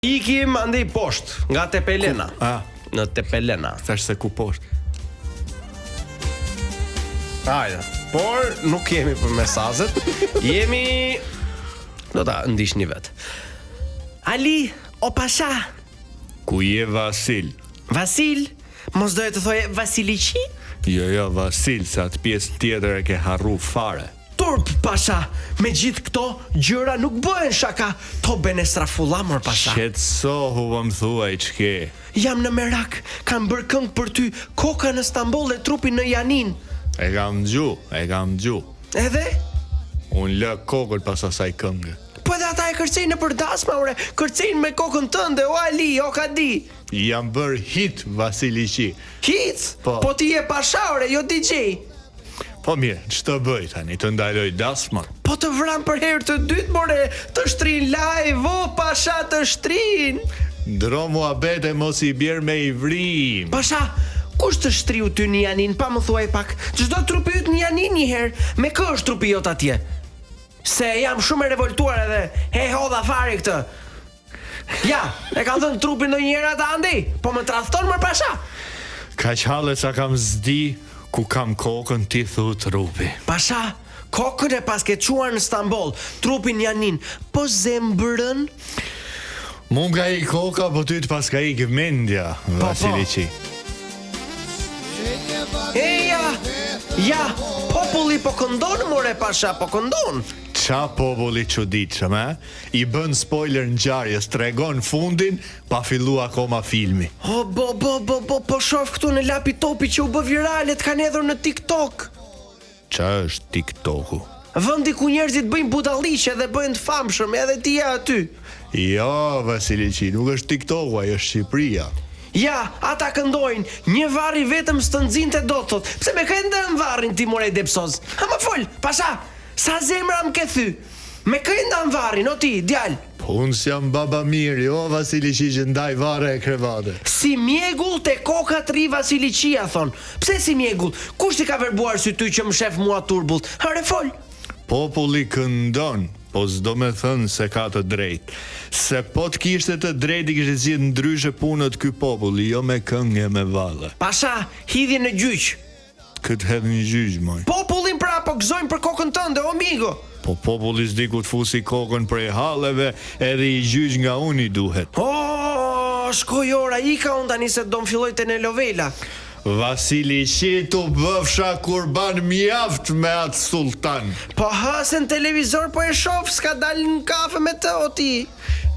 Ikim andej poshtë, nga Tepelena. Në Tepelena. Thash se ku poshtë. Hajde. Por nuk jemi për mesazhet. Jemi do ta ndiqni vet. Ali, o pasha. Ku je Vasil? Vasil? Mos doje të thoje Vasiliqi? Jo, Vasil, se atë pjesë tjetër e ke harru fare. Turp, pasha, me gjithë këto gjëra nuk bëhen shaka. To bene strafulla, mor pasha. Qetësohu, më thuaj ç'ke. Jam në merak, kam bërë këngë për ty, koka në Stamboll dhe trupi në Janin. E kam dëgju. Edhe? Unë lë kokën pas asaj këngë. Po edhe ata e kërcejnë në përdasma, ore, kërcejnë me kokën tënde, o Ali, o ka di. Jam bërë hit Vasiliqi. Hit? Po ti je pasha, ore, jo DJ. Po mirë, ç'të bëj tani, të ndaloj dasmën? Po të vram për herë të dytë, more, të shtrin live, o pasha të shtrin. Ndro mua bete mos i bjerë me i vrim. Pasha, kush të shtriu ty një Janin, pa më thuaj pak, çdo trupi yt një Janin një herë, me kë është trupi jot atje? Se jam shumë e revoltuar edhe, he hodha fare këtë. Ja, e kanë thënë trupin në njëra të andi, po më tradhton më pasha. Ka qale sa kam zdi, ku kam kokën ti thu trupi. Pasha, kokën e pas ke quar në Stamboll, trupin Janin, po zembrën? Mu nga i koka, po ty të pas ka i mendja, Vasiliqi. Ja, populli po këndon, more pasha, po këndon. Qa populli çuditshëm, I bën spoiler ngjarjes, tregon fundin, pa fillu akoma filmi. Po shoh këtu në lapi topi që u bë virale, të kanë hedhur në TikTok. Qa është TikToku? Vendi ku njerëzit bëjnë budalliqe dhe bëjnë të famshëm, edhe ti je aty. Jo, Vasiliqi, nuk është TikToku, ai është Shqipëria. Ja, ata këndojnë, një varri vetëm s'të nxinte dot, thot. Pse me këndë në varrin ti more depsoz? Ha më fol, pasha, sa zemra më ke thy? Me kënda në varrin, o ti, djal. Po unë s'jam baba mirë, jo Vasiliqi që ndaj vare e krevate. Si mjegull te koka 3 Vasiliqia, thon. Pse si mjegull? Kush ti ka verbuar sy ty që më shef mua turbullt? Hare fol. Populli këndon, po s'do me thënë se ka të drejt. Se po të kishte të drejt i kishte zgjidhur ndryshe punët ky populli, jo me këngë me valle. Pasha, hidhje në gjyq. Këtë hedh një gjyq, moj. Popullin pra po gëzojnë për kokën tënde, o migo. Po populli s'di ku të fusi kokën prej halleve, edhe i gjyq nga unë i duhet. Shkoj ora, ika unë tani se do më filloj telenovela. Vasiliqi tu bëfsha kurban mjaft me atë sultan. Po hasën televizor po e shof, s'ka dalë në kafe me të, o ti.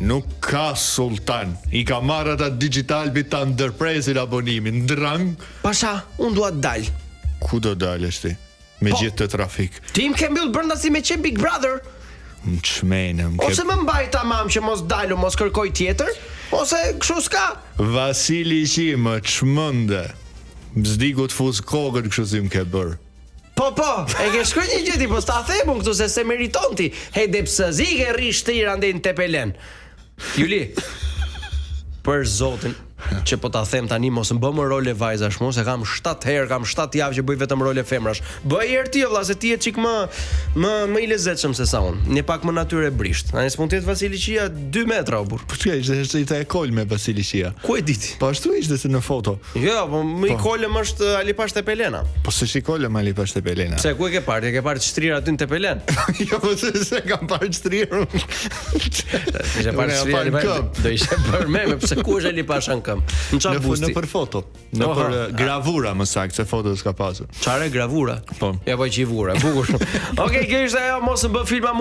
Nuk ka sultan. I ka marrë ata digital bit ta ndërpresin abonimin. Ndrang. Pasha, unë dua të dalë. Ku do dalësh ti? Me gjithë të trafik. Ti më ke mbyll brenda si me qenë Big Brother. Më çmenem. Ose më mbaj tamam që mos dalu, mos kërkoj tjetër, ose kështu s'ka. Vasiliqi më çmende. M'zdi ku të fus kokën kështu si më ke bërë. Po, e ke shkruaj një gjë ti, po s'ta themun këtu se meriton ti. Hej depsëzi ke rishtir andej në Tepelen. Juli, për zotin, që po ta them tani mos më bëmë role vajzash, mos e kam 7 herë, kam 7 javë që bëj vetëm role femrash. Bëj herë ti vëlla, se ti je çik më i lezetshëm se sa unë. Një pak më natyrë brisht. Tani s'mund të jetë Vasiliqia 2 metra o burr. Po çka ishte i kol me Vasiliqia? Ku e diti? Po ashtu ishte se në foto. Jo, po më i kolëm është Alipash Tepelena. Po se shikolëm Alipash Tepelena. Pse ku e ke parë? E ke parë çtrir aty në Tepelen? Jo, po se kam parë çtrirën. Ishe parë çtrir, do ishe bërë me pse ku është Alipash në këmbë? Në për foto. Në për gravura më saktë, se foto s'ka pasur. Çfarë gravura? Po. Ja po qivura, bukur shumë. Okej, kjo ishte ajo, mos më bë filma